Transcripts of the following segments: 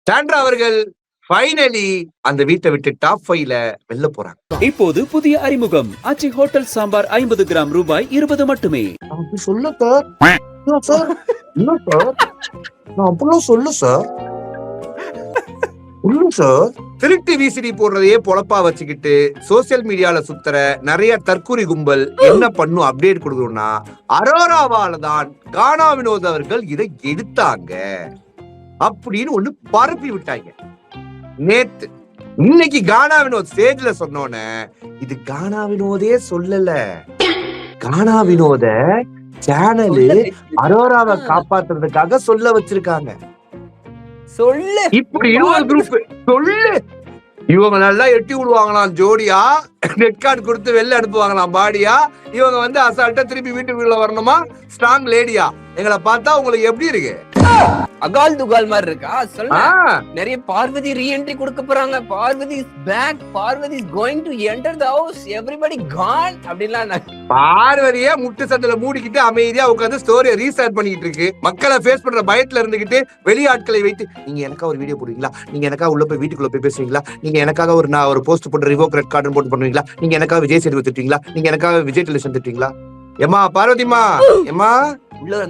Sandra அவர்கள் finally அந்த வீட்டை விட்டு டாப் 5ல வெளில போறாங்க. இப்போது புதிய அறிமுகம் ஆச்சி ஹோட்டல் சாம்பார் 50 கிராம் ரூபாய் 20 மட்டுமே. அப்படி சொல்ல சார். இல்ல சார். இல்ல சார். நான் அப்படிலாம் சொல்ல சார். இல்ல சார். திருட்டு விசிடி போடுறதையே பொழப்பா வச்சுக்கிட்டு சோசியல் மீடியால சுத்துற நிறைய தற்கூரி கும்பல் என்ன பண்ணும் அப்டேட் கொடுக்கணும்னா அரோராவால தான் கானா வினோத் அவர்கள் இதை எடுத்தாங்க அப்படின்னு ஒண்ணு பரப்பி விட்டாங்க நேத்து. இன்னைக்கு கானா வினோத் ஸ்டேஜ்ல சொன்னோன்னே இது கானா வினோதே சொல்லல, கானா வினோத சேனலு அரோராவை காப்பாத்துறதுக்காக சொல்ல வச்சிருக்காங்க. சொல்லு இப்படி ஒரு குரூப் சொல்லு. இவங்க நல்லா எட்டி விடுவாங்களாம் ஜோடியா, நெட் கார்டு கொடுத்து வெளில அனுப்புவாங்களாம் பாடியா. இவங்க வந்து அசால்ட்டா திருப்பி வீட்டுக்குள்ள வரணுமா ஸ்ட்ராங் லேடியா. எங்களை பார்த்தா உங்களுக்கு எப்படி இருக்கு? அகால் துகால் மாதிரி இருக்கா? சொல்ல நிறைய பார்வதி ரீஎன்ட்ரி கொடுக்க போறாங்க. Parvathi is back, Parvathi is going to enter the house, everybody gone அப்படிலாம். பார்வதியே முட்டு சந்தில மூடிக்கிட்டு அமைதியா உட்கார்ந்து ஸ்டோரியை ரீசர்ச் பண்ணிட்டு இருக்கு. மக்களை ஃபேஸ் பண்ற பயத்துல இருந்துகிட்டு வெளியாட்களை வைத்து நீங்க எனக்கா ஒரு வீடியோ போடுவீங்களா, நீங்க எனக்கா உள்ள போய் வீட்டுக்குள்ள போய் பேசுவீங்களா, நீங்க எனக்காக ஒரு போஸ்ட் போட்டு ரிவோக் ரெட் கார்டு போட்டு பண்ணுவீங்களா, நீங்க எனக்காக விஜய் சேதுபதி திட்டுவீங்களா, நீங்க எனக்காக விஜய் டெலிவிஷன் திட்டுவீங்களா? ஏமா பார்வதிமா, ஏமா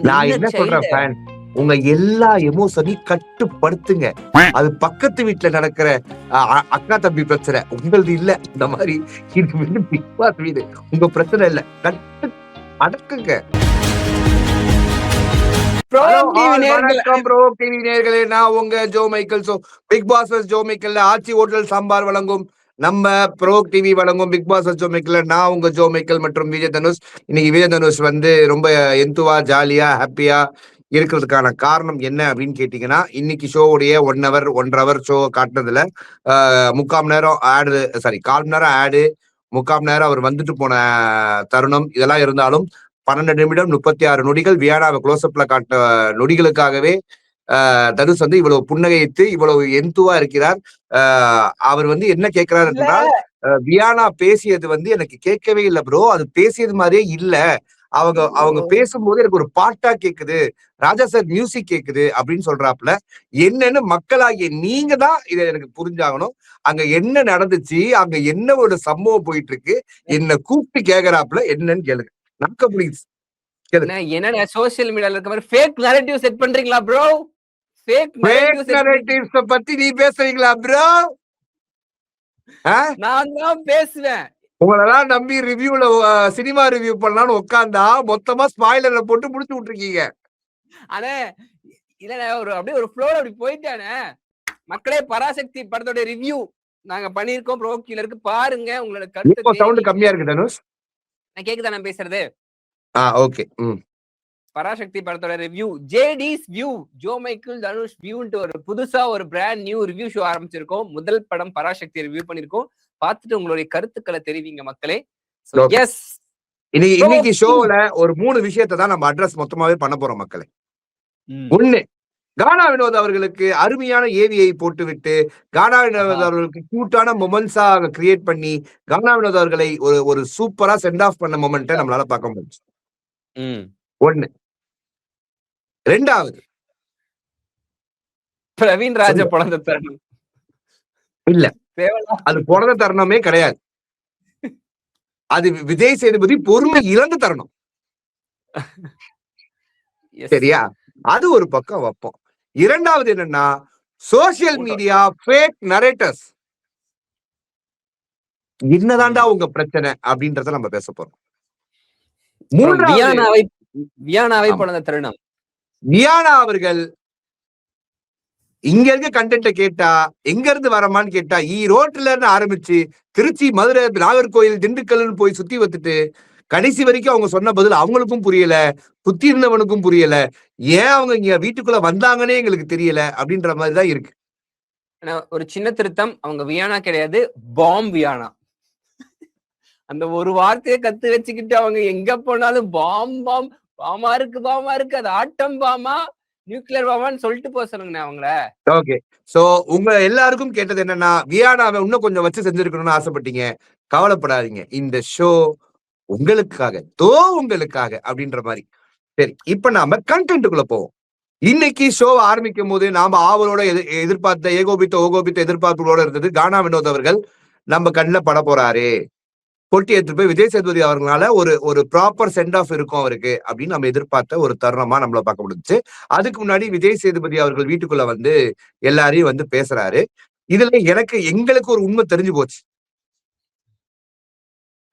நான் என்ன சொல்றேன் ஃபேன், உங்க எல்லா எமோஷனையும் கட்டுப்படுத்துங்க. அது பக்கத்து வீட்டுல நடக்கிற அக்கா தம்பி பிரச்சனை, உங்களது இல்ல. இந்த மாதிரி இது வந்து பிக் பாஸ் வீடு, உங்க பிரச்சனை இல்ல, கட்டு அடக்குங்க. நேயர்களே, நான் உங்க Joe Michael. So Bigg Boss Joe Michael Aachi hotel sambar வழங்கும் நம்ம ப்ரோ டிவி வழங்கும் பிக் பாஸ் ஜோ மைக்கேல் நான் உங்க ஜோ மைக்கேல் மற்றும் விஜய் தனுஷ். இன்னைக்கு விஜய் தனுஷ் வந்து ரொம்ப எந்துவா ஜாலியா ஹாப்பியா இருக்கிறதுக்கான காரணம் என்ன அப்படின்னு கேட்டீங்கன்னா, இன்னைக்கு ஷோவுடைய 1 hour 1.5 hour ஷோ காட்டுனதுல 3/4 மணி நேரம் ஆடு, சாரி 1/4 மணி நேரம் ஆடு, 3/4 மணி நேரம் அவர் வந்துட்டு போன தருணம் இதெல்லாம் இருந்தாலும் 12 நிமிடம் 36 நொடிகள் வியானாவை க்ளோஸ்அப்ல காட்ட நொடிகளுக்காகவே தனுஷ் வந்து இவ்வளவு புன்னகைத்து இவ்வளவு எந்துவா இருக்கிறார். அவர் வந்து என்ன கேட்கிறார் என்றால், வியானா பேசியது வந்து எனக்கு கேட்கவே இல்லை ப்ரோ, அது பேசியது மாதிரியே இல்ல, அவங்க பேசும்போது எனக்கு ஒரு பாட்டா கேக்குது, ராஜா சார் மியூசிக் கேக்குது அப்படின்னு சொல்றாப்புல. என்னன்னு மக்களாகிய நீங்க தான் இதை எனக்கு புரிஞ்சாகணும். அங்க என்ன நடந்துச்சு, அங்க என்ன ஒரு சம்பவம் போயிட்டு இருக்கு, என்ன கூப்பிட்டு கேக்குறாப்புல, என்னன்னு கேளுங்க. நாக்க ப்ளீஸ் என்ன சோசியல் மீடியால இருக்க மாதிரி ஃபேக் நரேட்டிவ் செட் பண்றீங்களா ப்ரோ? ஃபேக் நரேட்டிவ்ஸ் பத்தி நீ பேசுறீங்களா ப்ரோ? நான் தான் பேசுவேன். உங்களெல்லாம் நம்பி ரிவ்யூல சினிமா ரிவ்யூ பண்ணலாம்னு உட்கார்ந்தா மொத்தமா ஸ்பாயிலர்ல போட்டு முடிச்சு விட்டுருக்கீங்க. அண்ணே இல்ல அப்படியே ஒரு ஃப்ளோல அப்படி போயிட்டானே. மக்களே, பராசக்தி படத்தோட ரிவ்யூ நாங்க பண்ணிருக்கோம், ப்ரோ கீழ இருக்கு பாருங்க. உங்களோட கருத்து சவுண்ட் கம்மியா இருக்கு தனுஷ். நான் கேக்குதா நான் பேசுறது? ஓகே. பராசக்தி படத்தோட ரிவ்யூ, ஜேடிஸ் வியூ, ஜோ மைக்கேல் தனுஷ் வியூன்ட்டு ஒரு புதுசா ஒரு பிராண்ட் நியூ ரிவ்யூ ஷோ ஆரம்பிச்சிருக்கோம். முதல் படம் பராசக்தி ரிவ்யூ பண்ணிருக்கோம். பார்த்துட்டு உங்களுடைய கருத்துக்களை தெரிவிங்க மக்களே. எஸ், இன்னைக்கு ஷோல ஒரு 3 விஷயத்தை தான் நம்ம அட்ரஸ் மொத்தமாவே பண்ண போறோம் மக்களே. 1, கானா வினோத் அவர்களுக்கு அருமையான ஏவியை போட்டுவிட்டு கானா வினோத் அவர்களுக்கு கியூட்டான மொமெண்ட்ஸா கிரியேட் பண்ணி கானா வினோத் அவர்களை ஒரு சூப்பரா சென்ட் ஆஃப் பண்ண மொமெண்ட்டை நம்மளால பார்க்க முடிஞ்சு. 1. 2வது, பிரவீன் ராஜ பிறந்த தருணம் இல்ல, அது பிறந்த தருணமே கிடையாது, அது விஜய் சேதுபதி பொறுமை இழந்த தருணம். சரியா? அது ஒரு பக்கம் வைப்போம். 2வது என்னன்னா, சோசியல் மீடியா ஃபேக் நரேட்டர்ஸ். என்னதான்டா உங்க பிரச்சனை அப்படின்றத நம்ம பேச போறோம். 3வது, வியானாவை பிறந்த தருணம். வியானா அவர்கள் இங்க இருக்க கண்டென்ட்ட கேட்டா எங்க இருந்து வரமான்னு கேட்டா ரோட்ல இருந்து ஆரம்பிச்சு திருச்சி, மதுரை, நாகர்கோயில், திண்டுக்கல்னு போய் சுத்தி வந்துட்டு கடைசி வரைக்கும் அவங்க சொன்ன பதில் அவங்களுக்கும் புரியல, சுத்தி இருந்தவனுக்கும் புரியல, ஏன் அவங்க இங்க வீட்டுக்குள்ள வந்தாங்கன்னே எங்களுக்கு தெரியல அப்படின்ற மாதிரிதான் இருக்கு. ஒரு சின்ன திருத்தம், அவங்க வியானா கிடையாது, பாம் வியானா. அந்த ஒரு வார்த்தையை கத்து வச்சுக்கிட்டு அவங்க எங்க போனாலும் பாம் பாம் பாமா இருக்கு, அது ஆட்டம் பாமா, நியூக்ளியர் பாமான்னு சொல்லிட்டு போக சொல்லுங்க அவங்கள. ஓகே, சோ உங்க எல்லாருக்கும் கேட்டது என்னன்னா, வியானாவை இன்னும் கொஞ்சம் வச்சு செஞ்சிருக்கணும்னு ஆசைப்பட்டீங்க. கவலைப்படாதீங்க, இந்த ஷோ உங்களுக்காக உங்களுக்காக அப்படின்ற மாதிரி. சரி, இப்ப நாம கண்டென்ட்டுக்குள்ள போவோம். இன்னைக்கு ஷோ ஆரம்பிக்கும் போது நாம ஆவலோட எதிர்பார்த்த ஓகோபித்த எதிர்பார்ப்புகளோட இருந்தது கானா வினோத் அவர்கள் நம்ம கண்ணில் பட போறாரு, பொட்டி எடுத்துட்டு போய் விஜய் சேதுபதி அவர்களால ஒரு ப்ராப்பர் சென்ட் ஆஃப் இருக்கும் அவருக்கு அப்படின்னு நம்ம எதிர்பார்த்த ஒரு தருணமா நம்மள பார்க்க முடிஞ்சுச்சு. அதுக்கு முன்னாடி விஜய் சேதுபதி அவர்கள் வீட்டுக்குள்ள வந்து எல்லாரையும் வந்து பேசுறாரு. இதுல எங்களுக்கு ஒரு உண்மை தெரிஞ்சு போச்சு.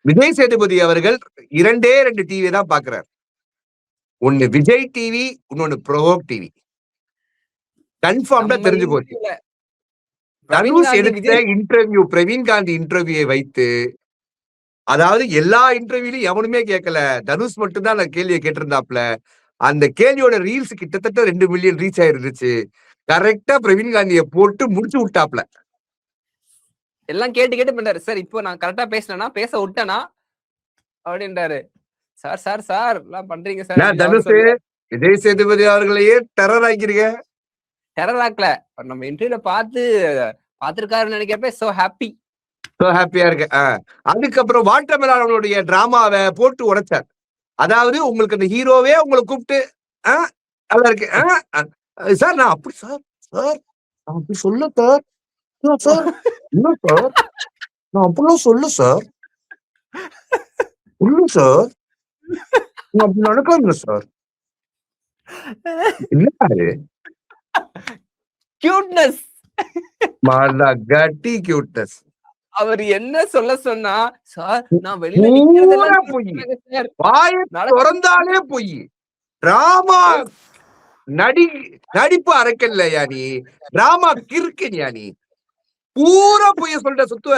விஜய் சேதுபதி அவர்கள் 2 டிவி தான் பாக்குறாரு. ஒண்ணு விஜய் டிவி, இன்னொன்னு ப்ரோக் டிவி. கன்ஃபார்ம்டா தெரிஞ்சு போச்சு. தனுஷ் எடுத்த இன்டர்வியூ, பிரவீன் காந்தி இன்டர்வியூவை வைத்து, அதாவது எல்லா இன்டர்வியூலையும் எவனுமே கேட்கல, தனுஷ் மட்டும் தான் அந்த கேள்வியை கேட்டிருந்தாப்ல. அந்த கேள்வியோட ரீல்ஸ் கிட்டத்தட்ட 2 மில்லியன் ரீச் ஆயிருந்துச்சு. கரெக்டா பிரவீன் காந்தியை போட்டு முடிச்சு விட்டாப்ல. எல்லாம் கேட்டு பண்றாரு. சார் இப்போ நான் கரெக்டா பேசினேனா, பேச விட்டனா அப்படின்றாரு. சார் சார் சார் எல்லாம் பண்றீங்க சார். தனுஷ் விஜய் சேதுபதி அவர்களையே டெரர் ஆக்கிருக்க. டெரர் ஆக்கல, நம்ம இன்டர்வியூல பாத்துருக்காருன்னு நினைக்கிறப்ப சோ ஹாப்பியா இருக்கு. அதுக்கப்புறம் வாட்டர்மெலனுடைய டிராமாவை போட்டு உடைச்சார். அதாவது உங்களுக்கு அந்த ஹீரோவே உங்களை கூப்பிட்டு நல்லா இருக்கு சார், நான் அப்படி சார் நான் அப்படி சொல்ல சார், சார் இல்ல சார், நான் அப்படிலாம் சொல்ல சார், இல்ல சார், நான் அப்படி நடக்காதுங்க சார். இல்ல கியூட்னஸ், கட்டி கியூட்னஸ். அவர் என்ன சொல்ல சொன்னா, சார் நான் வெளியில நிக்கிறதெல்லாம் போய் வாயை திறந்தாலே போய் டிராமா நடிப்பு அரைக்கலையா நீ, டிராமா கிறுக்கனியா நீ, பூரா பொய்ய சொல்லிட்ட சுத்துவ.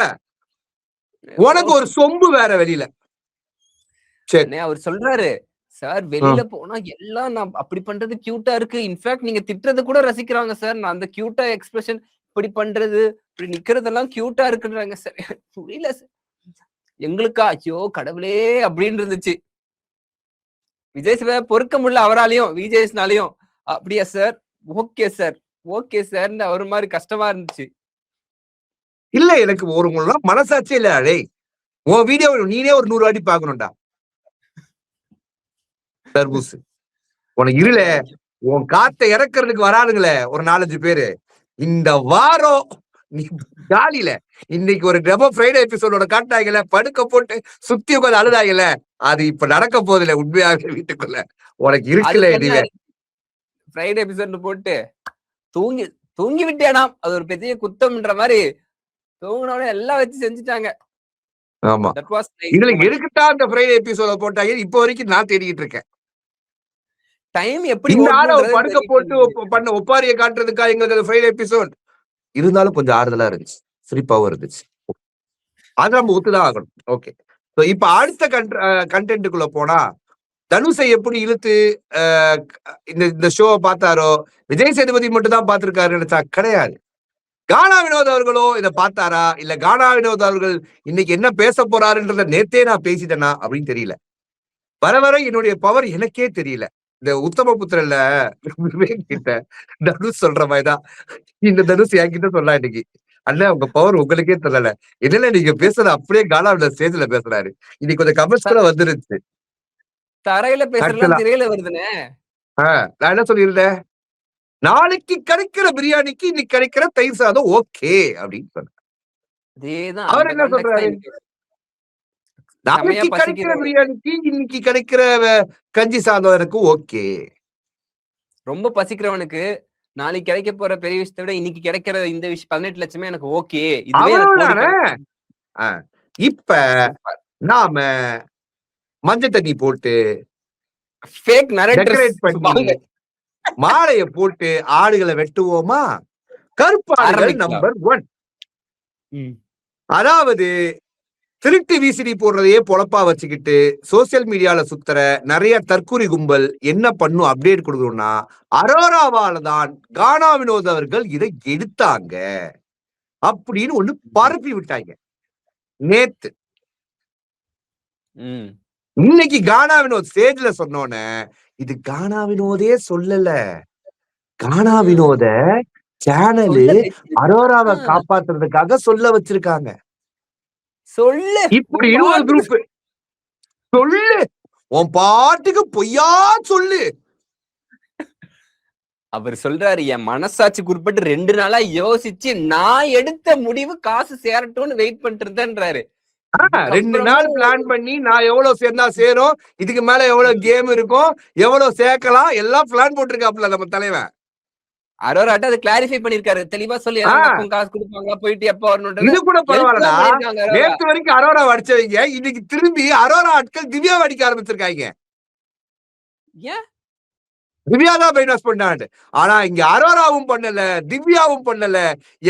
உனக்கு ஒரு சொம்பு வேற வெளியில. சரி, அவர் சொல்றாரு சார் வெளியில போனா எல்லாம் நான் அப்படி பண்றது கியூட்டா இருக்கு, இன்ஃபேக்ட் நீங்க திட்டுறது கூட ரசிக்கிறாங்க சார், நான் அந்த கியூட்டா எக்ஸ்பிரஷன் இப்படி பண்றது இப்படி நிக்கிறதெல்லாம் கியூட்டா இருக்குன்றாங்க சார். புரியல சார் எங்களுக்கா, ஐயோ கடவுளே அப்படின்னு இருந்துச்சு. விஜய் சார் பொறுக்க முடியல அவராலையும் விஜய்ஸ்னாலையும். அப்படியா sir, okay sir, okay sir, ஒரு மாதிரி கஷ்டமா இருந்துச்சு. இல்ல எனக்கு ஒரு மனசாட்சி இல்ல. அடே உன் வீடியோ நீனே ஒரு 100 வாட்டி பாக்கணும்டா. தர்பூஸ் உனக்கு இருல, உன் காத்தை இறக்குறதுக்கு வராதுங்களே ஒரு 4-5 பேரு. இந்த வாரம் நீ ஜாலியில இன்னைக்கு ஒரு டெமோ ஃப்ரைடே எபிசோடோட காட்டாங்கல, படுக்க போட்டு சுத்தி உட்காந்து அழுதாங்கல, அது இப்ப நடக்க போதில்ல உண்மையாக வீட்டுக்குள்ள. உனக்கு இருக்குல்ல இதுவே ஃப்ரைடே எபிசோட் போட்டு தூங்கி விட்டேனாம், அது ஒரு பெரிய குத்தம்ன்ற மாதிரி தூங்கினோட எல்லாம் வச்சு செஞ்சுட்டாங்க. ஆமா, இதுல எதுக்குத்தான் அந்த ஃப்ரைடே எபிசோட போட்டாங்க இப்ப வரைக்கும் நான் தேடிக்கிட்டு இருக்கேன். டைம் எப்படி படுக்க போட்டு பண்ண ஒப்பாரிய காட்டுறதுக்கா எங்களுக்கு ஃப்ரைடே எபிசோட் இருந்தாலும் கொஞ்சம் ஆறுதலா இருந்துச்சு, சிரிப்பாவும் இருந்துச்சு. அது நம்ம ஒத்துதான் ஆகணும். ஓகே, இப்ப அடுத்த கண்டென்ட்டுக்குள்ள போனா, தனுஷை எப்படி இழுத்து இந்த ஷோவை பார்த்தாரோ, விஜய் சேதுபதி மட்டும் தான் பார்த்திருக்காரு நினைச்சா கிடையாது. கானா வினோத் அவர்களோ இதை பார்த்தாரா, இல்ல கானா வினோத் அவர்கள் இன்னைக்கு என்ன பேச போறாருன்றத நேத்தே நான் பேசிட்டேனா அப்படின்னு தெரியல. வர என்னுடைய பவர் எனக்கே தெரியல. இந்த உத்தம புத்திரல்ல கிட்ட தனுஷ் சொல்ற மாதிரிதான் இந்த தனுஷ் என்கிட்ட சொல்லலாம் இன்னைக்கு, அண்ணா உங்க பவர் உங்களுக்கே தெரியல, என்னல நீங்க பேசுற அப்படியே கானாவில ஸ்டேஜ்ல பேசுறாரு. இன்னைக்கு கொஞ்சம் கமெண்ட்ஸ் கூட வந்துருச்சு, தரையில பேசுறதுல திரையில வருதுனே. நான் என்ன சொல்லியிருந்தேன், நாளைக்கு கிடைக்கிற பிரியாணிக்கு இன்னைக்கு கிடைக்கிற தயிர் சாதம் ஓகே அப்படின்னு சொன்னேன். அவர் என்ன சொல்றாரு, நாளைக்கு கிடைக்கிற பிரியாணிக்கு இன்னைக்கு கிடைக்கிற கஞ்சி சாதம் எனக்கு ஓகே. ரொம்ப பசிக்கிறவனுக்கு நாளைக்கு கிடைக்க போற பெரிய விஷயத்தை விட இன்னைக்கு கிடைக்கிற இந்த விஷயம் 18 லட்சமே எனக்கு ஓகே. இப்ப நாம மஞ்சள் தண்ணி போட்டு மாலைய போட்டு ஆடுகளை வெட்டுவோமா? கருப்பாடுகள் நம்பர் 1. அதாவது திருட்டு விசிடி போடுறதையே பொழப்பா வச்சுக்கிட்டு சோசியல் மீடியால சுத்துற நிறைய தற்கூரி கும்பல் என்ன பண்ணும் அப்டேட் கொடுக்கணும்னா, அரோராவால தான் கானா வினோத் அவர்கள் இதை எடுத்தாங்க அப்படின்னு ஒண்ணு பரப்பி விட்டாங்க நேத்து. இன்னைக்கு கானா வினோத் ஸ்டேஜ்ல சொன்னோன்னே, இது கானா வினோதே சொல்லல, கானா வினோத சேனலு அரோராவை காப்பாத்துறதுக்காக சொல்ல வச்சிருக்காங்க. சொல்லு இப்படி ஒரு குரூப் சொல்லு, உன் பாட்டுக்கு பொய்யா சொல்லு, அவர் சொல்றாரு, என் மனசாட்சிக்கு உட்பட்டு 2 நாளா யோசிச்சு நான் எடுத்த முடிவு காசு சேரட்டும்னு வெயிட் பண்ணிட்டு இருந்தேன்றாரு. 2 நாள் பிளான் பண்ணி நான் எவ்வளவு சேர்ந்தா சேரும், இதுக்கு மேல எவ்வளவு கேம் இருக்கும், எவ்வளவு சேர்க்கலாம், எல்லாம் பிளான் போட்டிருக்காப்ல நம்ம தலைவன். அரோராட்ட அதை கிளாரிஃபை பண்ணிருக்காரு. தெளிவா சொல்லி எல்லாருக்கும் காசு கொடுப்பாங்களா, போயிட்டு எப்ப வரணும்ன்றது. இது கூட பரவாயில்லடா. பண்ணிருக்காங்க அரோரா. நேத்து வரைக்கும் அரோரா அடிச்சவங்க இன்னைக்கு திரும்பி அரோரா ஆட்கள் திவ்யாவை அடிக்க ஆரம்பிச்சிருக்காங்க. ஏன்? திவ்யா தான் பிரெயின் வாஷ் பண்ணாண்டு. ஆனா இங்க அரோராவும் பண்ணல, திவ்யாவும் பண்ணல.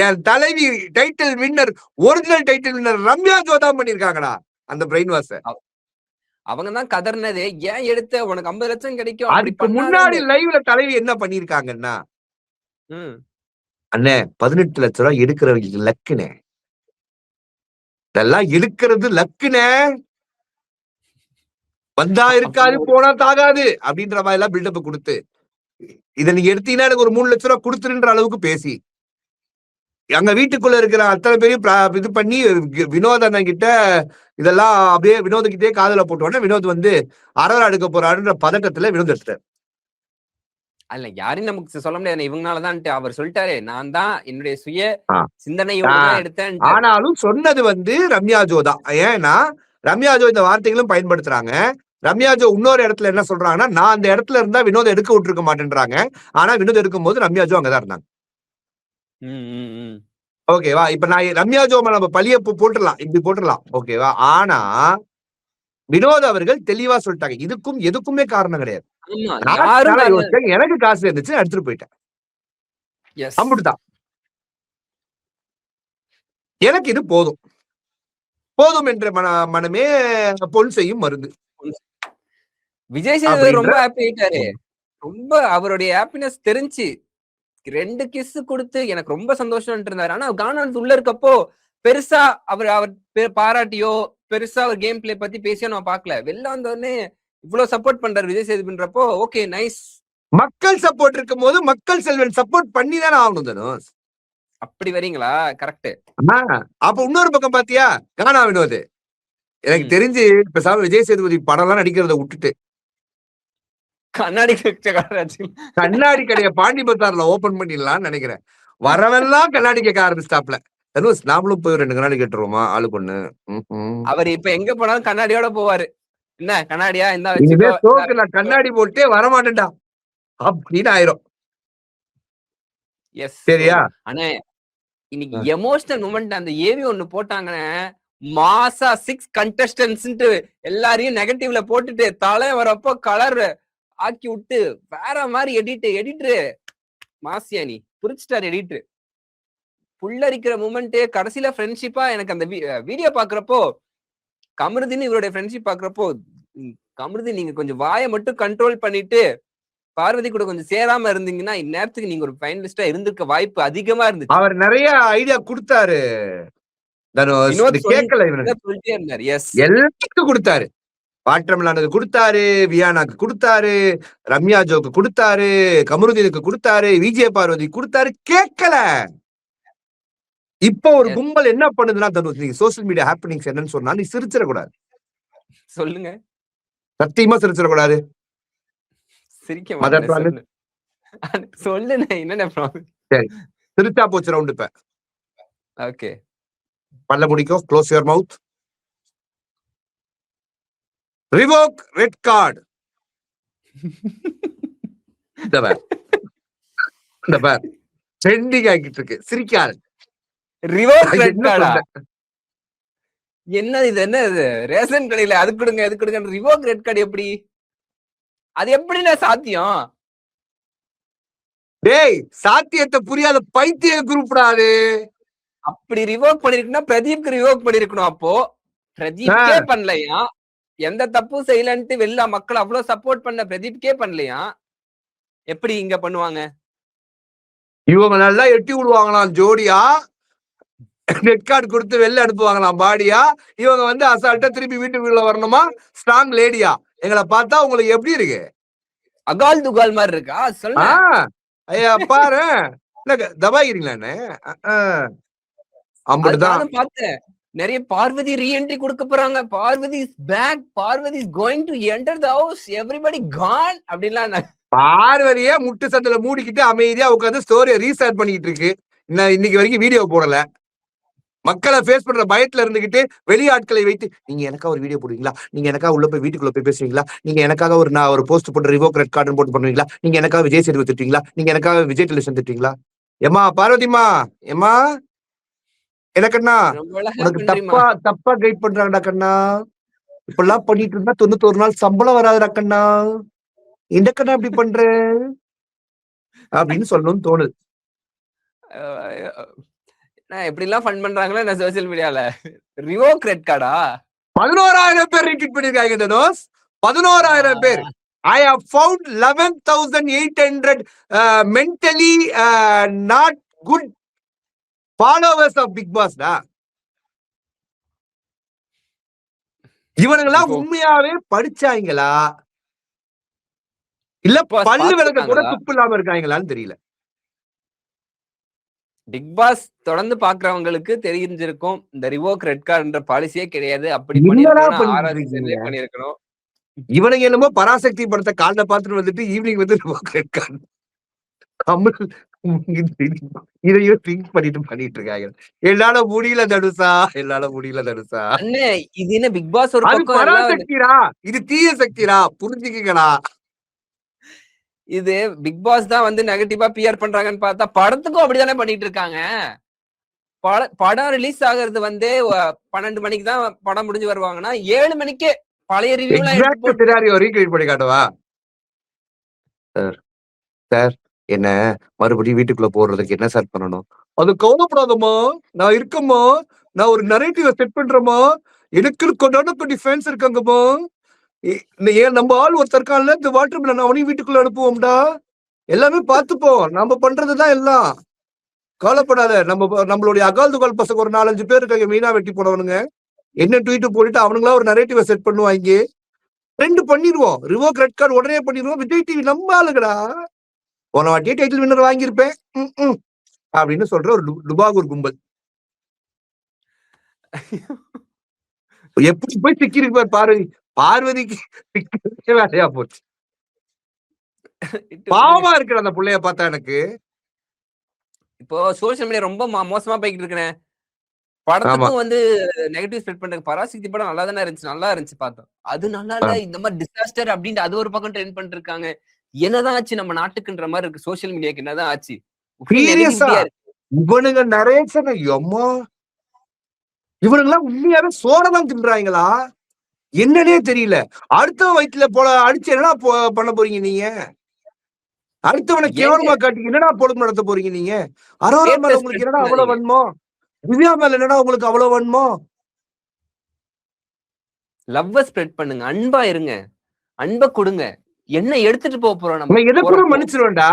என் தலைவி title winner, original title winner Ramya Joe தான் பண்ணிருக்காங்கடா அந்த பிரெயின் வாஷ். அவங்க தான் கதர்னதே, ஏன் எடுத்த, உனக்கு 50 லட்சம் கிடைக்கும். அதுக்கு முன்னாடி லைவ்ல தலைவி என்ன பண்ணிருக்காங்கன்னா, அண்ணே 18 லட்சம் ரூபாய் எடுக்கிறவங்களுக்கு லக்குனே, இதெல்லாம் எடுக்கிறது லக்குனே, வந்தா இருக்காது போனா தாகாது அப்படின்ற மாதிரி எல்லாம் பில்டப் கொடுத்து, இதை நீங்க எடுத்தீங்கன்னா எனக்கு ஒரு 3 லட்சம் ரூபாய் கொடுத்துருன்ற அளவுக்கு பேசி, எங்க வீட்டுக்குள்ள இருக்கிற அத்தனை பேரையும் இது பண்ணி வினோத் அண்ணன் கிட்ட இதெல்லாம் அப்படியே வினோத் கிட்டே காதல போட்டோன்னே வினோத் வந்து அரோரா எடுக்க போறாருன்ற பதட்டத்துல வினோத் எடுத்தார். அல்ல, யாரையும் நமக்கு சொல்ல முடியாது, இவங்கனாலதான் அவர் சொல்லிட்டாரு, நான் தான் என்னுடைய சுய சிந்தனை எடுத்தேன். ஆனாலும் சொன்னது வந்து ரம்யா ஜோ தான். ஏன்னா ரம்யா ஜோ இந்த வார்த்தைகளும் பயன்படுத்துறாங்க. ரம்யா ஜோ இன்னொரு இடத்துல என்ன சொல்றாங்கன்னா, நான் அந்த இடத்துல இருந்தா வினோத் எடுக்க விட்டுருக்க மாட்டேன்றாங்க. ஆனா வினோத் எடுக்கும் போது ரம்யா ஜோ அங்கதான் இருந்தாங்க. ஓகேவா? இப்ப நான் ரம்யா ஜோ நம்ம பழிய போட்டுடலாம், இப்படி போட்டுடலாம். ஓகேவா? ஆனா வினோத் அவர்கள் தெளிவா சொல்லிட்டாங்க, இதுக்கும் எதுக்குமே காரணம் கிடையாது. எனக்கு காசு இருந்துச்சு, எடுத்துட்டு போயிட்டேன். அப்படிதான் எனக்கு இது போதும் போதும் என்ற மனமே பொன் செய்யும் மருந்து. விஜய் சேதுபதி ரொம்ப ஹாப்பி ஆயிட்டாரு. ரொம்ப அவருடைய ஹாப்பினஸ் தெரிஞ்சு 2 கிஸ் கொடுத்து எனக்கு ரொம்ப சந்தோஷம் இருந்தாரு. ஆனா கானான் உள்ள இருக்கப்போ பெருசா அவர் பாராட்டியோ பெருசா அவர் கேம் பிளே பத்தி பேசியோ நான் பாக்கல. வெளில வந்தோடனே இவ்வளவு சப்போர்ட் பண்றாரு விஜய் சேதுபதின்றப்போ ஓகே நைஸ். மக்கள் சப்போர்ட் இருக்கும் போது மக்கள் செல்வன் சப்போர்ட் பண்ணி தானே ஆகணும் தனுஷ். அப்படி வரீங்களா? கரெக்ட். அப்ப இன்னொரு பக்கம் பாத்தியா கானா வினோத், எனக்கு தெரிஞ்சு பேசாம விஜய் சேதுபதி படம் எல்லாம் நடிக்கிறத விட்டுட்டு கண்ணாடி கடையை பாண்டி பத்தார்ல ஓபன் பண்ணிடலாம்னு நினைக்கிறேன். வரவெல்லாம் கண்ணாடி கேட்க ஆரம்பிச்சிட்டாப்ல. தனுஷ் நாமளும் போய் 2 கண்ணாடி கேட்டுருவோமா ஆளு பொண்ணு. அவர் இப்ப எங்க போனாலும் கண்ணாடியோட போவாரு. என்ன கண்ணாடியா இந்த நான் கண்ணாடி போட்டே வரமாட்டேன்டா அப்படின்னு ஆயிரும். சரியா? ஆனா இன்னைக்கு எமோஷனல் மூமெண்ட் அந்த ஏவி ஒண்ணு போட்டாங்கன்னு மாசா 6 கண்டஸ்டன்ஸ் எல்லாரையும் நெகட்டிவ்ல போட்டுட்டு தலை வரப்போ கலர் ஆக்கி விட்டு வேற மாதிரி எடிட்டரு மாசியா நீ புரிச்சிட்டாரு எடிட்டரு. புல்லரிக்கிற மூமெண்ட் கடைசியில ஃப்ரெண்ட்ஷிப்பா எனக்கு அந்த வீடியோ பாக்குறப்போ கமருதீன் இவருடைய ஃப்ரெண்ட்ஷிப் பாக்குறப்போ, கமருதீன் நீங்க கொஞ்சம் வாயை மட்டும் கண்ட்ரோல் பண்ணிட்டு பார்வதி கூட கொஞ்சம் சேராம இருந்தீங்கன்னா இந்நேரத்துக்கு நீங்க ஒரு ஃபைனலிஸ்டா இருந்திருக்க வாய்ப்பு அதிகமா இருந்துச்சு. அவர் நிறைய ஐடியா கொடுத்தாரு, எல்லாத்துக்கும் கொடுத்தாரு. பாட்டமில்லானது கொடுத்தாரு, வியானாக்கு கொடுத்தாரு, ரம்யா ஜோக்கு கொடுத்தாரு, கமருதீனுக்கு கொடுத்தாரு, விஜய் பார்வதி கொடுத்தாரு, கேட்கல. இப்ப ஒரு கும்பல் என்ன பண்ணுதுன்னா தனுஷ், நீங்க சோசியல் மீடியா ஹேப்பனிங்ஸ் என்னன்னு சொன்னா நீ சிரிச்சிடக்கூடாது. சொல்லுங்க. சத்தியமா சிரிச்சிடக்கூடாது. சிரிக்க சொல்லு என்ன சரி சிரிச்சா போச்சு ரவுண்ட். இப்ப ஓகே பல்ல முடிக்கும். Close your mouth. Revoke red card. இந்த பேர் ட்ரெண்டிங் ஆகிட்டு இருக்கு. சிரிக்காது. ரிவோக் ரெட் கார்டா? என்ன இது? என்ன இது? ரேஷன் கடையில அது கொடுங்க அது கொடுங்க. ரிவோக் ரெட் கார்டு எப்படி? அது எப்படின்னா சாத்தியம்? டேய் சாத்தியத்தை புரியாத பைத்திய குரூப்டாது. அப்படி ரிவோக் பண்ணிருக்குன்னா பிரதீப்க்கு ரிவோக் பண்ணிருக்கணும். அப்போ பிரதீப்கே பண்ணலையா, எந்த தப்பும் செய்யலன்ட்டு வெளில மக்கள் அவ்வளவு சப்போர்ட் பண்ண பிரதீப்கே பண்ணலையா, எப்படி இங்க பண்ணுவாங்க? இவங்க நல்லா எட்டி விடுவாங்களாம் ஜோடியா, ரெட் கார்டு கொடுத்து வெளில அனுப்புவாங்களாம் பாடியா. இவங்க வந்து அசால்ட்டா திருப்பி வீட்டுக்குள்ள வரணுமா, ஸ்ட்ராங் லேடியா. எங்களை பார்த்தா உங்களுக்கு எப்படி இருக்கு? அகால் துகால் மாதிரி இருக்கா? சொல்ல ஐயா பாரு தபாகிறீங்களான்னு அப்படிதான் பார்த்தேன். நிறைய பார்வதி ரீஎன்ட்ரி கொடுக்க போறாங்க, Parvathi is back, Parvathi is going to enter the house, everybody gone அப்படிலாம் பார்வதியே முட்டு சந்தில மூடிக்கிட்டு அமைதியா உட்காந்து ஸ்டோரியை ரீசார்ட் பண்ணிக்கிட்டு இருக்கு. இன்னைக்கு வரைக்கும் வீடியோ போடல. மக்களை ஃபேஸ் பண்ற பயத்துல இருந்துகிட்டு வெளியாட்களை வைத்து நீங்க எனக்கா ஒரு வீடியோ போடுவீங்களா, நீங்க எனக்கா உள்ள போய் வீட்டுக்குள்ள போய் பேசுவீங்களா, நீங்க எனக்காக நான் ஒரு போஸ்ட் போட்டு ரிவோக் ரெட் கார்டு போட்டு பண்ணுவீங்களா, நீங்க எனக்காக விஜய் சேதுபதி திட்டுவீங்களா, நீங்க எனக்காக விஜய் டெலிவிஷன் திட்டுவீங்களா? ஏமா பார்வதிமா, ஏமா எனக்கண்ணா உனக்கு தப்பா கைட் பண்றாங்கடா கண்ணா. இப்பெல்லாம் பண்ணிட்டு இருந்தா 91 நாள் சம்பளம் வராதுடா கண்ணா. இந்த கண்ணா இப்படி பண்ற அப்படின்னு சொல்லணும்னு தோணுது. எப்படி எல்லாம் ஃபன் பண்றாங்களா நான் சோசியல் மீடியால. ரிவோக் ரெட் கார்டா 11,000 பேர் ரிட்வீட் பண்ணிருக்காங்க தனுஷ். 11,000 பேர். I have found 11,800 mentally not good followers of Big Boss டா. இவனுங்கெல்லாம் உண்மையாவே படிச்சாங்களா இல்ல பல்லு விளக்க கூட துப்பு இல்லாம இருக்காங்களான்னு தெரியல. பிக் பாஸ் தொடர்ந்து பாக்குறவங்களுக்கு தெரிஞ்சிருக்கும் இந்த ரிவோக் ரெட் கார்டுன்ற பாலிசியே கிடையாது. அப்படி பண்ணிருக்கணும். இவனுங்க என்னமோ பராசக்தி படத்தை காலைல பார்த்துட்டு வந்துட்டு ஈவினிங் வந்து ரிவோக் ரெட் கார்டு கமல் இதையும் திங்க் பண்ணிட்டு இருக்காங்க. என்னால முடியல தனுஷா, என்னால முடியல தனுஷா. இது என்ன பிக் பாஸ் ஒரு பராசக்திரா, இது தீய சக்திரா, புரிஞ்சுக்கீங்களா? இது பிக் பாஸ் தான் வந்து நெகட்டிவா பிஆர் பண்றாங்கன்னு பார்த்தா படத்துக்கும் அப்படித்தானே பண்ணிட்டு இருக்காங்க. படம் ரிலீஸ் ஆகுறது வந்து 12 மணிக்கு தான் படம் முடிஞ்சு வருவாங்கன்னா 7 மணிக்கே பழைய ரிவ்யூ ரீக்ரியேட் பண்ணி காட்டவா சார்? என்ன மறுபடியும் வீட்டுக்குள்ள போடுறதுக்கு என்ன சார் பண்ணணும்? அது கவலைப்படாதம்மா, நான் இருக்கம்மா, நான் ஒரு நரேட்டிவ செட் பண்றேம்மா, எனக்கு கொண்டாட ஃபேன்ஸ் இருக்காங்கம்மா. ஏன் நம்ம ஆள் ஒருத்தர் இருக்கான்ல இந்த வாட்டர் மிலன், அவனையும் வீட்டுக்குள்ள அனுப்புவோம்டா, எல்லாமே பார்த்துப்போம், நம்ம பண்றதுதான் எல்லாம், கவலைப்படாத. நம்மளுடைய அகால் துகால் பசங்க ஒரு 4-5 பேர் இருக்காங்க மீனா வெட்டி போனவனுங்க, என்ன ட்வீட் போட்டுட்டு அவனுங்களா ஒரு நரேட்டிவ செட் பண்ணுவாங்க. 2 பண்ணிடுவோம், ரிவோக் ரெட் கார்டு உடனே பண்ணிடுவோம். விஜய் டிவி நம்ம ஆளுங்கடா, போன வாட்டியே டைட்டில் வின்னர் வாங்கியிருப்பேன் அப்படின்னு சொல்ற ஒரு டுபாகூர் கும்பல் எப்படி போய் சிக்கிருக்கு பார்வதி. பார்வதிக்கு வேலையா போச்சு. பாவமா இருக்கிற அந்த பிள்ளைய பார்த்தா எனக்கு. இப்போ சோசியல் மீடியா ரொம்ப மோசமா போய்கிட்டு இருக்கேன். படத்துக்கும் வந்து நெகட்டிவ் ஸ்ப்ரெட் பண்றது. பராசக்தி படம் நல்லா தானே இருந்துச்சு, நல்லா இருந்துச்சு பார்த்தோம். அது நல்லா இல்ல, இந்த மாதிரி டிசாஸ்டர் அப்படின்ட்டு அது ஒரு பக்கம் ட்ரெண்ட் பண்ணிட்டு இருக்காங்க. என்னதான் ஆச்சு நம்ம நாட்டுக்குன்ற மாதிரி இருக்கு. சோசியல் மீடியாக்கு என்னதான் ஆச்சு? இவனுங்க நரேஷன் அம்மா, இவனுங்கெல்லாம் உண்மையாவே சோழதான் தின்றாங்களா என்னன்னே தெரியல. அடுத்த வயிற்றுல போல அடிச்சு என்னடா பண்ண போறீங்க நீங்க? அடுத்தவனை கேவலமா காட்டி என்னடா பொழுது நடத்த போறீங்க நீங்க? அரோரா மேல உங்களுக்கு என்னடா அவ்வளவு வேணுமோ? திவ்யா மேல என்னடா உங்களுக்கு அவ்வளவு வேணுமோ? லவ்வ ஸ்ப்ரெட் பண்ணுங்க, அன்பா இருங்க, அன்பை கொடுங்க. என்ன எடுத்துட்டு போறோம் நம்ம? எதை கூட மன்னிச்சிருவேன்டா.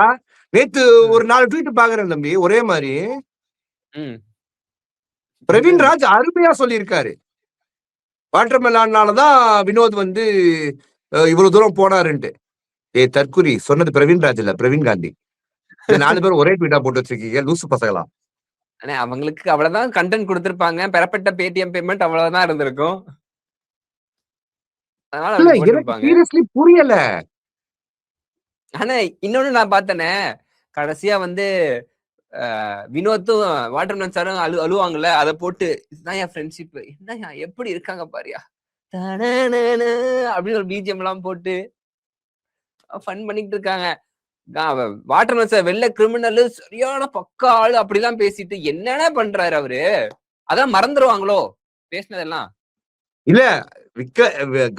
நேத்து ஒரு 4 ட்வீட் பாக்குறேன் தம்பி, ஒரே மாதிரி. பிரவீன் ராஜ் அருமையா சொல்லியிருக்காரு, வாட்டர் மெலான்னாலதான் வினோத் வந்து இவ்வளவு தூரம் போனாருன்ட்டு. தற்குறி சொன்னது பிரவீன் ராஜ் இல்ல, பிரவீன் காந்தி. 4 பேரும் ஒரே ட்வீட்டா போட்டு வச்சிருக்கீங்க, லூசு பசங்களா. அவங்களுக்கு அவ்வளவுதான் கண்டென்ட் கொடுத்திருப்பாங்க, பெறப்பட்ட பேடிஎம் பேமெண்ட் அவ்வளவுதான் இருந்திருக்கும். சீரியஸ்லி புரியல. ஆனா இன்னொன்னு நான் பார்த்தேனே, கடைசியா வந்து வினோத்தும் வாட்டர்மேன் சாரும் அழுவாங்கல்ல, அதை போட்டு இதுதான் என் ஃப்ரெண்ட்ஷிப், என்னயா எப்படி இருக்காங்க பாரியா அப்படின்னு ஒரு பிஜிஎம் எல்லாம் போட்டு ஃபன் பண்ணிட்டு இருக்காங்க. வாட்டர்மேன் சார் வெள்ள கிரிமினல், சரியான பக்கா ஆளு அப்படிலாம் பேசிட்டு என்னென்ன பண்றாரு அவரு? அதான் மறந்துடுவாங்களோ பேசினதெல்லாம்? இல்ல,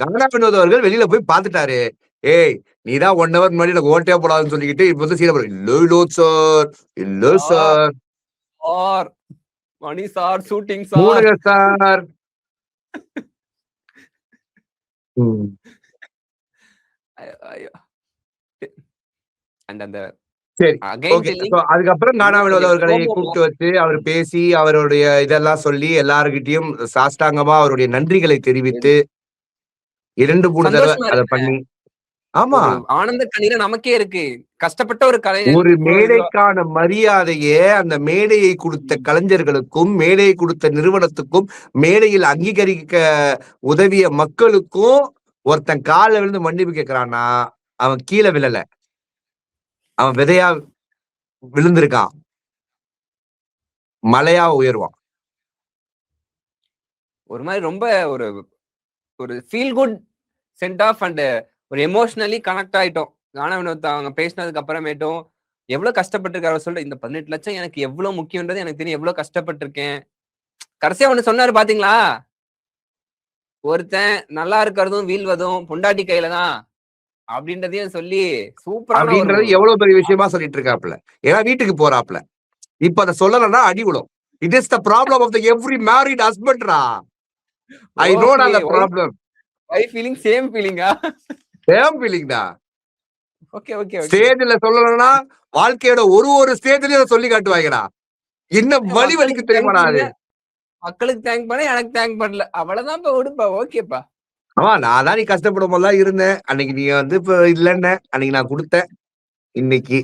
கங்கனா வினோத் அவர்கள் வெளியில போய் பாத்துட்டாரு. ஏய், நீதான் 1 hour முன்னாடி எனக்கு ஓட்டே போடாதுன்னு சொல்லிக்கிட்டு இப்ப வந்து சீன இல்ல சார், இல்ல சார், மணி சார், ஷூட்டிங் சார், சார். அதுக்கப்புறம் கானா வினோத் அவர்களை கூப்பிட்டு வச்சு அவர் பேசி அவருடைய இதெல்லாம் சொல்லி எல்லாருக்கிட்டையும் சாஷ்டாங்கமா அவருடைய நன்றிகளை தெரிவித்து 2-3 தடவை அதை பண்ணி. ஆமா, ஆனந்த கண்ணீர நமக்கே இருக்கு. கஷ்டப்பட்ட ஒரு கலை, ஒரு மேடைக்கான மரியாதையே அந்த மேடையை கொடுத்த கலைஞர்களுக்கும் மேடையை கொடுத்த நிறுவனத்துக்கும் மேடையில் அங்கீகரிக்க உதவிய மக்களுக்கும் ஒருத்தன் கால விழுந்து மன்னிப்பு கேட்கிறான்னா அவன் கீழே விழல, அவன் விதையா விழுந்திருக்கான், மலையா உயர்வான். ஒரு மாதிரி ரொம்ப ஒரு ஒரு feel good sense of and ஒரு எமோஷனலி கனெக்ட் ஆயிட்டோம். கானா வினோத் அவங்க பேசினதுக்கு அப்புறமேட்டும் எவ்வளவு கஷ்டப்பட்டிருக்காரு சொல்ற, இந்த 18 லட்சம் எனக்கு எவ்வளவு முக்கியன்றது எனக்கு தெரியும், எவ்வளவு கஷ்டப்பட்டிருக்கேன். கடைசியா ஒண்ணு சொன்னாரு பாத்தீங்களா, ஒருத்தன் நல்லா இருக்கிறதும் வீழ்வதும் பொண்டாட்டி கையில தான் அப்படின்றதையும் சொல்லி சூப்பரான ஒரு அப்படின்றது எவ்வளவு பெரிய விஷயமா சொல்லிட்டு இருக்காப்ல. ஏன்னா வீட்டுக்கு போறாப்ல. இப்ப அதை சொல்லலைன்னா அடி விழும். It is the problem of the every married ஹஸ்பண்ட்ரா. I know the problem. Wife feeling same ஃபீலிங்கா? சேம் ஃபீலிங் தான். Okay okay okay. ஸ்டேஜ்ல சொல்லலைன்னா வாழ்க்கையோட ஒரு ஸ்டேஜ்லயும் சொல்லி காட்டுவாங்கடா. என்ன வலி வலிக்கு தெரியுமாடா அது? மக்களுக்கு தேங்க் பண்ண, எனக்கு தேங்க் பண்ணல, அவ்வளவுதான். இப்ப விடுப்பா, ஓகேப்பா. ஆமா, நான் தான் நீ கஷ்டப்படும் போதெல்லாம் இருந்தேன். அன்னைக்கு நீ வந்து இப்ப இல்லன்னு அன்னைக்கு நான் கொடுத்தேன். இன்னைக்கு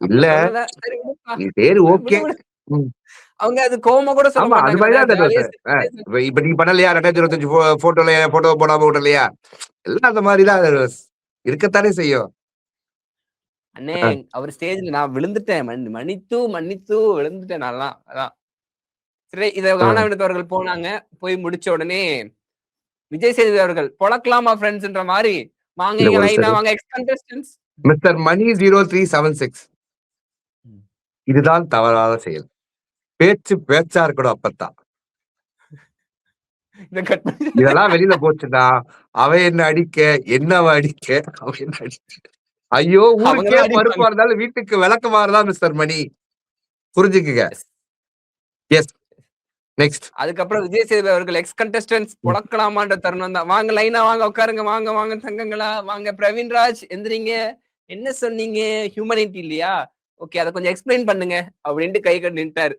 இல்ல சொல்லல. சரி விடுப்பா. சரி ஓகே. அவங்க அது கோவமா கூட சொல்ல ஆமா, அது மாட்டாங்க. மாதிரிதான். இப்ப நீ பண்ணலையா 2025 போட்டோ போடாம விடலையா? எல்லாம் அந்த மாதிரிதான் இருக்கத்தானே செய்யும். அண்ணே அவர் ஸ்டேஜ்ல நான் விழுந்துட்டேன், மன்னித்து விழுந்துட்டேன் நான்லாம். அதான் சரி. இத கானா வினோத் அவர்கள் போனாங்க. போய் முடிச்ச உடனே விஜய் சேதுபதி அவர்கள் பொழக்கலாமா ஃப்ரெண்ட்ஸ்ன்ற மாதிரி வாங்க இங்க லைனா வாங்க எக்ஸ் கண்டஸ்டன்ட்ஸ். மிஸ்டர் மணி 0376 இதுதான் தவறாத செயல். பேச்சா இருக்கணும். அப்பத்தான் இதெல்லாம் வெளியில போச்சுன்னா அவ என்ன அடிக்க, என்னவ அடிக்க, அவ என்ன அடிக்க. ஐயோ, ஊருக்கே பருப்பா இருந்தாலும் வீட்டுக்கு விளக்கமாறுதான் மிஸ்டர் மணி. புரிஞ்சுக்குங்க. Yes next. அதுக்கப்புறம் விஜய் சேதுபதி அவர்கள் எக்ஸ் கண்டஸ்டன்ட்ஸ் பொழக்கலாமான்ற தருணம் தான். வாங்க லைனா வாங்க உட்காருங்க, வாங்க வாங்க தங்கங்களா வாங்க. பிரவீன்ராஜ் எந்திரிங்க, என்ன சொன்னீங்க, ஹியூமனிட்டி இல்லையா? ஓகே, அதை கொஞ்சம் எக்ஸ்பிளைன் பண்ணுங்க அப்படின்ட்டு கை கட்டி நின்ட்டாரு.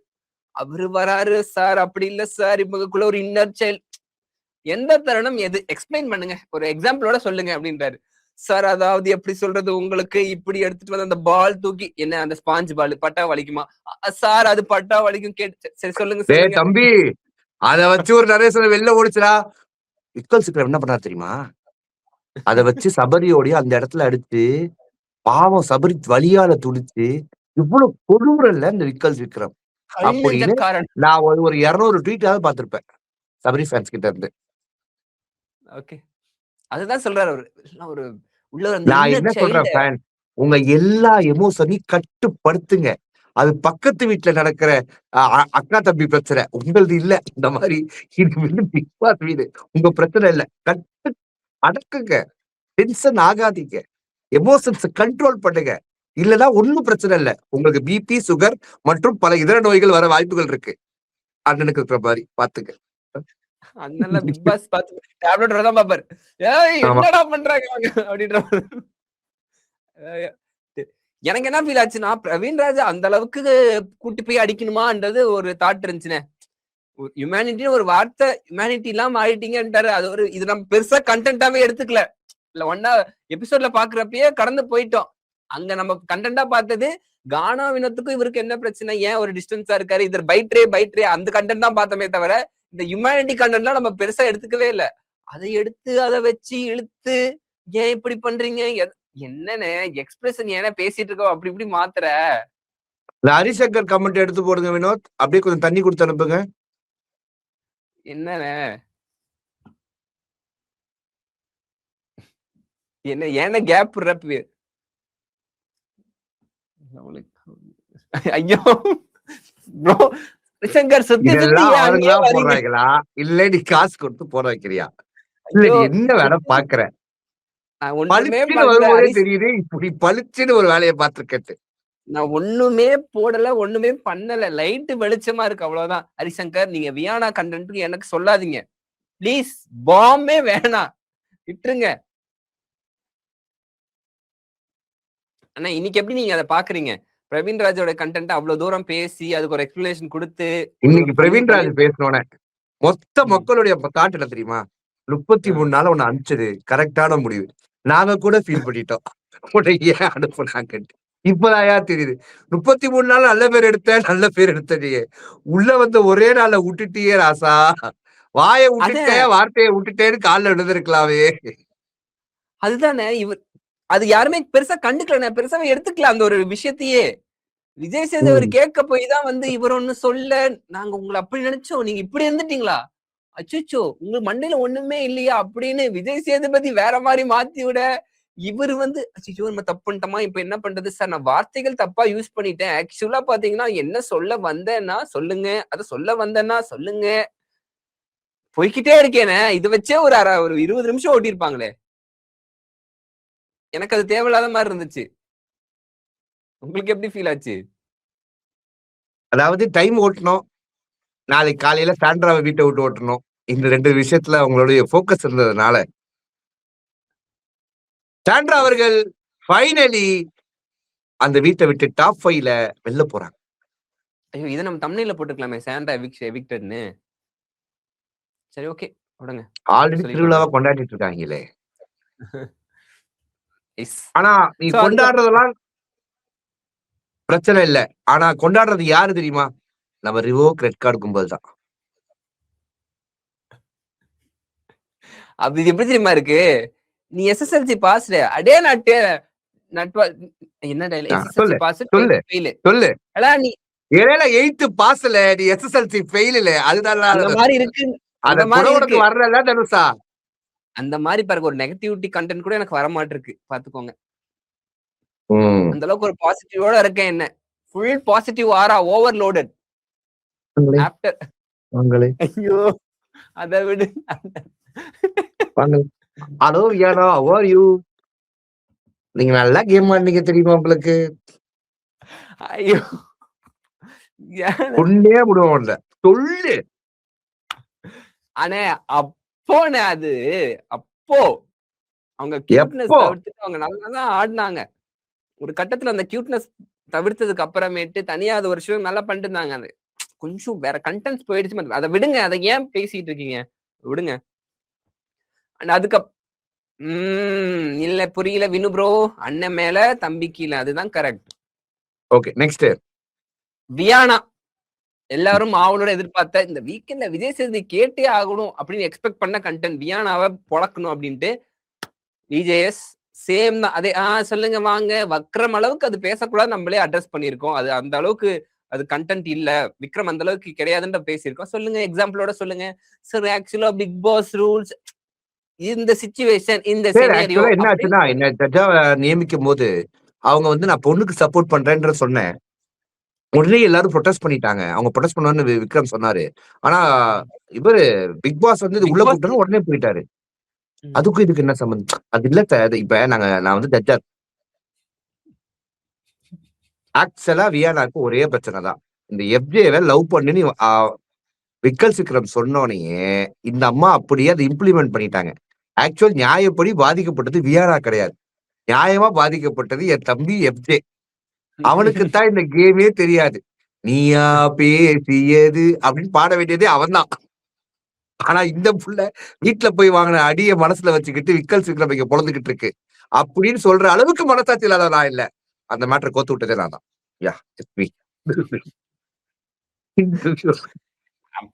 அவரு வராரு, சார் அப்படி இல்ல சார், இவங்களுக்குள்ள ஒரு இன்னர் சைல்ட், எந்த தருணம் எது எக்ஸ்பிளைன் பண்ணுங்க, ஒரு எக்ஸாம்பிளோட சொல்லுங்க அப்படின்றாரு. சார் அதாவது எப்படி சொல்றது, உங்களுக்கு இப்படி எடுத்துட்டு வந்து அந்த பால் தூக்கி, என்ன அந்த ஸ்பாஞ்ச் பால் பட்டா வலிக்குமா சார்? அது பட்டா வலிக்கும். கேட்டு சரி சொல்லுங்க தம்பி, அத வச்சு ஒரு நரேசன் வெளில ஓடிச்சுடா. விக்கல் சிக்கர் என்ன பண்ணா தெரியுமா? அத வச்சு சபரியோடைய அந்த இடத்துல அடிச்சு பாவம் சபரி வலியால துடிச்சு இவ்வளவு கொடூரல்ல இந்த விக்கல் விக்ரம் அப்படின்னு நான் ஒரு 200 ட்வீட்டாவது பார்த்திருப்பேன் சபரி ஃபேன்ஸ் கிட்ட இருந்து. ஓகே, அதுதான் சொல்றாரு அவரு. ஒரு நான் என்ன சொல்றேன் ஃபேன், உங்க எல்லா எமோஷனையும் கட்டுப்படுத்துங்க. அது பக்கத்து வீட்டுல நடக்கிற அக்கா தம்பி பிரச்சனை, உங்களது இல்ல. இந்த மாதிரி இது வந்து பிக் பாஸ் வீடு, உங்க பிரச்சனை இல்ல. கட்டு அடக்குங்க, டென்ஷன் ஆகாதீங்க, எமோஷன்ஸ் கண்ட்ரோல் பண்ணுங்க. இல்லனா ஒண்ணும் பிரச்சனை இல்ல. உங்களுக்கு பிபி, சுகர் மற்றும் பல இதர நோய்கள் வர வாய்ப்புகள் இருக்கு. அண்ணனுக்கு இருக்கிற மாதிரி பாத்துக்க. அண்ணன்ல பிக் பாஸ் பாத்து டேப்லெட் வரதான் பாப்பாரு. ஏய் என்னடா பண்றாங்க அப்படின்ற. எனக்கு என்ன ஃபீல் ஆச்சுன்னா, பிரவீன்ராஜ் அந்த அளவுக்கு கூட்டி போய் அடிக்கணுமான்றது ஒரு தாட் இருந்துச்சுனே. ஹியூமனிட்டின்னு ஒரு வார்த்தை, ஹியூமனிட்டி இல்லாம ஆயிட்டீங்கன்றாரு. அது ஒரு இது நம்ம பெருசா கண்டென்ட்டாவே எடுத்துக்கல. இல்ல ஒன்னா எபிசோட்ல பாக்குறப்பயே கடந்து போயிட்டோம். அங்க நம்ம கண்டென்ட்டா பார்த்தது கானா வினோத்துக்கும் இவருக்கு என்ன பிரச்சனை, ஏன் ஒரு டிஸ்டன்ஸா இருக்காரு, இது பைட்ரே அந்த கண்டென்ட் தான் பார்த்தோமே தவிர இந்த ஹியூமனிட்டி கண்டென்ட்லாம் நம்ம பெருசா எடுத்துக்கவே இல்லை. அதை எடுத்து அதை வச்சு இழுத்து ஏன் இப்படி பண்றீங்க, என்னன்னு எக்ஸ்பிரஷன் ஏன்னா பேசிட்டு இருக்கோம் அப்படி இப்படி மாத்துற. ஹரிசங்கர் கமெண்ட் எடுத்து போடுங்க வினோத், அப்படியே கொஞ்சம் தண்ணி கொடுத்து அனுப்புங்க. என்னன்னு என்ன ஏன்னா கேப் ரப்பு. ஐயோ ப்ரோ, ஹரிசங்கர் சுத்தி போடுறாங்களா இல்ல நீ காசு கொடுத்து போட வைக்கிறியா? இல்ல நீ என்ன வேலை பாக்குற? தெரியுது, இப்படி பளிச்சுன்னு ஒரு வேலையை பார்த்திருக்கேன். நான் ஒண்ணுமே போடல, ஒண்ணுமே பண்ணல, லைட் வெளிச்சமா இருக்கு, அவ்வளவுதான். ஹரிசங்கர், நீங்க வியானா கண்டென்ட்க்கு எனக்கு சொல்லாதீங்க பிளீஸ். பாம்பே வேணாம், விட்டுருங்க. ஆனா இன்னைக்கு எப்படி நீங்க அதை பாக்குறீங்க? பிரவீன்ராஜோட கண்டென்ட் அவ்வளவு தூரம் பேசி அதுக்கு ஒரு எக்ஸ்பிளனேஷன் கொடுத்து, இன்னைக்கு பிரவீன்ராஜ் பேசணும்னே மொத்த மக்களுடைய தாட் என்ன தெரியுமா? 33 நாள் உன்னை அனுப்பிச்சது கரெக்டான முடிவு. நாங்க கூட ஃபீல் பண்ணிட்டோம் உன்னை ஏன் அனுப்புனாங்க. இப்பதான் தெரியுது 33 நாள் நல்ல பேர் எடுத்த நீ உள்ள வந்து ஒரே நாள்ல விட்டுட்டியே ராசா. வாயை விட்டுட்டே வார்த்தையை விட்டுட்டேன்னு காலில் விழுந்திருக்கலாவே. அதுதானே இவர் அது யாருமே பெருசா கண்டுக்கல, பெருசாவே எடுத்துக்கல அந்த ஒரு விஷயத்தையே. விஜய் சேதுபதி கேட்க போய் தான் வந்து இவர் ஒண்ணு சொல்ல, நாங்க உங்களை அப்படி நினைச்சோம், நீங்க இப்படி இருந்துட்டீங்களா, அச்சச்சோ உங்க மண்டையில ஒண்ணுமே இல்லையா அப்படின்னு விஜய் சேதுபதி வேற மாதிரி மாத்தி விட, இவர் வந்து அச்சச்சோ நம்ம தப்பு பண்ணிட்டோமா, இப்ப என்ன பண்றது சார், நான் வார்த்தைகள் தப்பா யூஸ் பண்ணிட்டேன், ஆக்சுவலா பாத்தீங்கன்னா என்ன சொல்ல வந்தேன்னா சொல்லுங்க, அத சொல்ல வந்தேன்னா சொல்லுங்க, போய்க்கிட்டே இருக்கேனே, இத வச்சே ஒரு 20 நிமிஷம் ஓட்டியிருப்பாங்களே. எனக்கு அது தேவையில்லாத மாதிரி இருந்துச்சு. உங்களுக்கு எப்படி ஃபீல் ஆச்சு? அதாவது டைம் ஓட்டணும். நாளைக்கு காலையில சாண்ட்ராவை வீட்டை விட்டு ஓட்டணும். இந்த 2 விஷயத்துல அவங்களுடைய ஃபோக்கஸ் இருந்ததுனால, சாண்ட்ரா எஸ். அவர்கள் ஃபைனலி அந்த வீட்டை விட்டு டாப் 5ல வெளில போறாங்க. ஐயோ! இத நம்ம தம்ப்நெயில்ல போட்டுருக்கலாமே, சாண்டா எவிக்டட்ன்னு. சரி ஓகே. விடுங்க. ஆல்ரெடி சொல்லிட்டோம் திருவிழாவா விடுங்க. கொண்டாடிட்டு இருக்காங்களே. எஸ். ஆனா நீ சோ கொண்டாடுறதெல்லாம் பிரச்சனை இல்ல. ஆனா கொண்டாடுறது யாரு தெரியுமா? நம்ம ரிவோக் ரெட் கார்டு கும்பல் தான். அது எப்படி தெரியுமா இருக்கு? நீ எஸ்எஸ்எல்சி பாஸ்டு. அடே நட்வா என்ன டயலாக்? எஸ்எஸ்எல்சி சொல்லு, பாஸ், சொல்லு, 12th ஃபெயில். சொல்லு. அடா நீ ஏன்னா 8th பாஸ்ல நீ எஸ்எஸ்எல்சி ஃபெயில்ல. அதுதான் அந்த மாரி இருக்கு. அத அந்த கூட மாரி உனக்கு இருக்கு. வரல தனுஷா. அந்த மாரி பாருங்க, ஒரு நெகட்டிவிட்டி கன்டென்ட் கூட எனக்கு வர மாட்டிருக்கு. பாத்துக்கோங்க. ம். அந்த அளவுக்கு ஒரு பாசிட்டிவோட இருக்கேன் என்ன. ஃபுல் பாசிட்டிவ் ஆரா ஓவர்லோடட். வாங்களே, ஆஃப்டர் வாங்களே, ஐயோ! அத விடு. வாங்களே. Hello Viana, how are you? நீங்க நல்லா கேம் ஆடுனீங்க தெரியுமா உங்களுக்கு? ஐயோ! ஏன் கொன்னே விடுவோம் உன்ன. சொல்லு. அண்ணே அப்போண்ணே அது. அப்போ. அவங்க கியூட்னஸ் எப்போ? தவிர்த்துட்டு அவங்க நல்லா தான் ஆடுனாங்க. ஒரு கட்டத்துல அந்த கியூட்னஸ் தவிர்த்ததுக்கு அப்புறமேட்டு தனியா அது ஒரு ஷோ நல்லா பண்ணிட்டு இருந்தாங்க. அது கொஞ்சம் வேற கன்டென்ட்ஸ் போயிடுச்சு. அத விடுங்க. அத ஏன் பேசிட்டு இருக்கீங்க? விடுங்க. அண்ட் இல்ல புரியல வினு ப்ரோ. அண்ணன் மேல தம்பி கீழ. அதுதான் கரெக்ட். Okay, next. வியானா. எல்லாரும் ஆவலோட எதிர்பார்த்த இந்த வீக்கெண்ட்ல விஜய் சேதுபதி கேட்டே ஆகணும் அப்படின்னு எக்ஸ்பெக்ட் பண்ண கண்டென்ட் வியானாவை பொளக்கணும் அப்படின்ட்டு விஜேஎஸ் சேம் தான். அதே சொல்லுங்க வாங்க வக்ரம் அளவுக்கு அது பேசக்கூடாது நம்மளே அட்ரஸ் பண்ணியிருக்கோம். அது அந்த அளவுக்கு அது கண்டென்ட் இல்ல, விக்ரம் அந்த அளவுக்கு கிடையாதுன்னு பேசியிருக்கோம். சொல்லுங்க எக்ஸாம்பிளோட சொல்லுங்க சார். ஆக்சுவலா பிக் பாஸ் ரூல்ஸ், இந்த சிச்சுவேஷன், இந்த சரி, சினேரியோ ஆக்சுவலா என்ன அப்படின்னு ஆச்சுன்னா, என்ன ஜட்ஜா நியமிக்கும்போது, அவங்க வந்து நான் பொண்ணுக்கு சப்போர்ட் பண்றேன்ற சொன்னேன். உடனே எல்லாரும் புரொடெஸ்ட் பண்ணிட்டாங்க. அவங்க புரொடெஸ்ட் பண்ணுவான்னு விக்ரம் சொன்னாரு. ஆனா இவரு பிக் பாஸ் வந்து இது பிக் உள்ள பாஸ் கூப்பிட்டோனே உடனே போயிட்டாரு. அதுக்கும் இதுக்கு என்ன சம்பந்தம்? அது இல்ல இப்ப நான் வந்து ஜட்ஜா ஆக்சுவலா வியானாக்கு ஒரே பிரச்சனை தான். இந்த எஃப்ஜேவ லவ் பண்ணுன்னு விக்கல் விக்ரம் சொன்னோனயே, இந்த அம்மா அப்படியே அத இம்ப்ளிமெண்ட் பண்ணிட்டாங்க. ஆக்சுவல் நியாயப்படி பாதிக்கப்பட்டது வியானா கிடையாது. நியாயமா பாதிக்கப்பட்டது என் தம்பி எஃப்ஜே. அவனுக்கு தான் இந்த கேமே தெரியாது. நீயா பேசியது அப்படின்னு பாட வேண்டியதே அவன்தான். ஆனா இந்த புள்ள வீட்ல போய் வாங்கின அடிய மனசுல வச்சுக்கிட்டு விக்கல் விக்ரம் இங்க பொழந்துகிட்டு இருக்கு அப்படின்னு சொல்ற அளவுக்கு மனசாட்சி இல்லாத நான் இல்ல. அந்த மேட்டரை கோத்து விட்டதே நான் தான். Yeah it's me.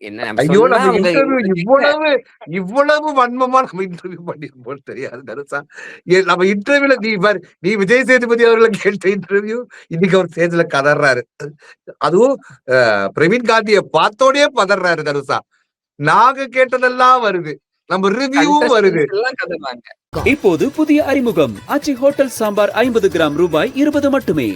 என்ன நம்ம ஐயோ, சொன்னா நம்ம அவங்க இன்டர்வியூ ரிஜெக்ட். இவ்வளவு வன்மமா நம்ம இன்டர்வியூ பண்ணிருப்போம் தெரியாது தனுஷா. நம்ம இன்டர்வியூல நீ விஜய் சேதுபதி அவர்களை கேட்ட இன்டர்வியூ இன்னைக்கு அவர் ஸ்டேஜ்ல கதறாரு. அதுவும் பிரவீன் காந்திய பார்த்தோடே பதறாரு தனுஷா. நாங்க கேட்டதெல்லாம் வருது, நம்ம ரிவ்யூவும் வருது. கண்டஸ்டன்ஸ் எல்லாம் கதறாங்க. இப்போது புதிய அறிமுகம் ஆச்சி ஹோட்டல் சாம்பார் 50 கிராம் ரூபாய் 20 மட்டுமே.